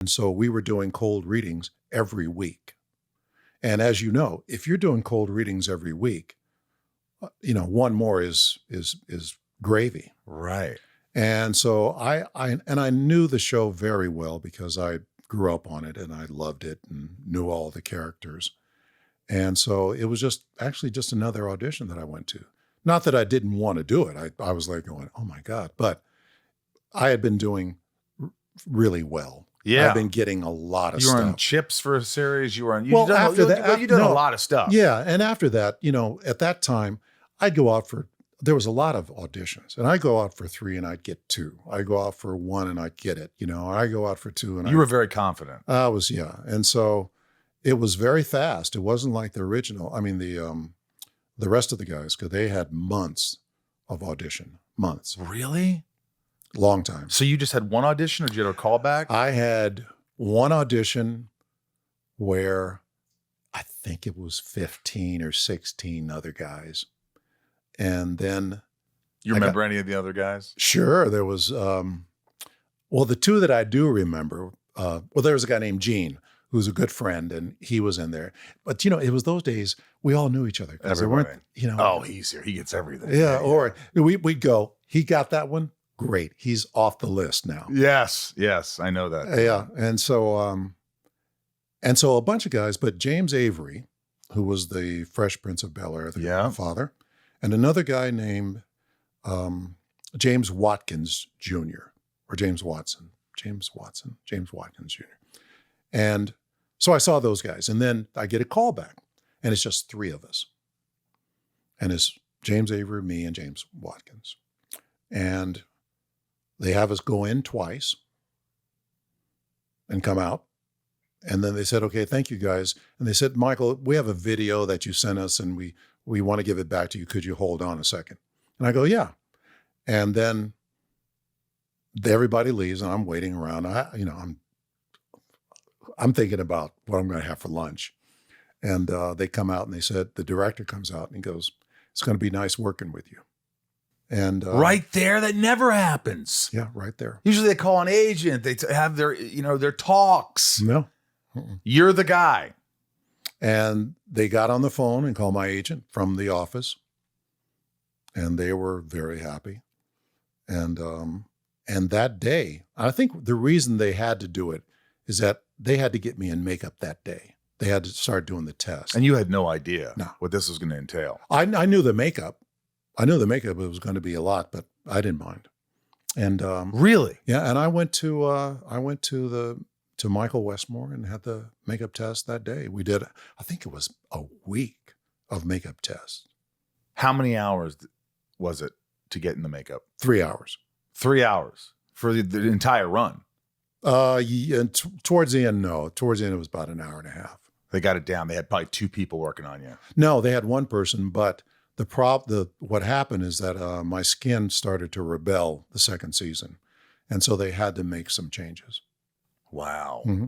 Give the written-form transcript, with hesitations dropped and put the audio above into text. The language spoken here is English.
And so we were doing cold readings every week. And as you know, if you're doing cold readings every week, one more is gravy. Right. And so I knew the show very well because I grew up on it and I loved it and knew all the characters. And so it was just another audition that I went to. Not that I didn't want to do it. I was like going, oh my God. But I had been doing really well. Yeah. I've been getting a lot of stuff. You were on Chips for a series. You were on, you've done a lot of stuff. Yeah. And after that, at that time, I'd go out there was a lot of auditions, and I go out for 3 and I'd get 2. I go out for 1 and I'd get it, or I go out for 2 and you were very confident. I was, yeah. And so it was very fast. It wasn't like the original. I mean, the rest of the guys, because they had months of audition, months. Really? Long time. So you just had one audition, or did you have a callback? I had one audition where I think it was 15 or 16 other guys. And then... You remember any of the other guys? Sure. There was, the 2 that I do remember, there was a guy named Gene, who's a good friend, and he was in there. But, it was those days, we all knew each other. Everybody. Oh, he's here. He gets everything. Yeah. Or we'd go, he got that one. Great. He's off the list now. Yes. I know that. Yeah. And so a bunch of guys, but James Avery, who was the Fresh Prince of Bel-Air, the father, and another guy named James Watkins Jr. or James Watkins Jr. And so I saw those guys, and then I get a call back, and it's just 3 of us. And it's James Avery, me, and James Watkins. And they have us go in twice and come out. And then they said, okay, thank you guys. And they said, Michael, we have a video that you sent us and we want to give it back to you. Could you hold on a second? And I go, yeah. And then everybody leaves and I'm waiting around. I'm thinking about what I'm going to have for lunch. And they come out and they said, the director comes out and he goes, it's going to be nice working with you. And right there, that never happens. Yeah, right there. Usually they call an agent. They have their talks. No. You're the guy. And they got on the phone and called my agent from the office. And they were very happy. And that day, I think the reason they had to do it is that they had to get me in makeup that day. They had to start doing the test. And you had no idea what this was going to entail. I knew the makeup. I knew the makeup was going to be a lot, but I didn't mind. And really, yeah. And I went to Michael Westmore and had the makeup test that day. We did. I think it was a week of makeup tests. How many hours was it to get in the makeup? 3 hours. 3 hours for the entire run. Yeah, towards the end, no. Towards the end, it was about an hour and a half. They got it down. They had probably 2 people working on you. No, they had 1 person, but what happened is that my skin started to rebel the second season. And so they had to make some changes. Wow. Mm-hmm.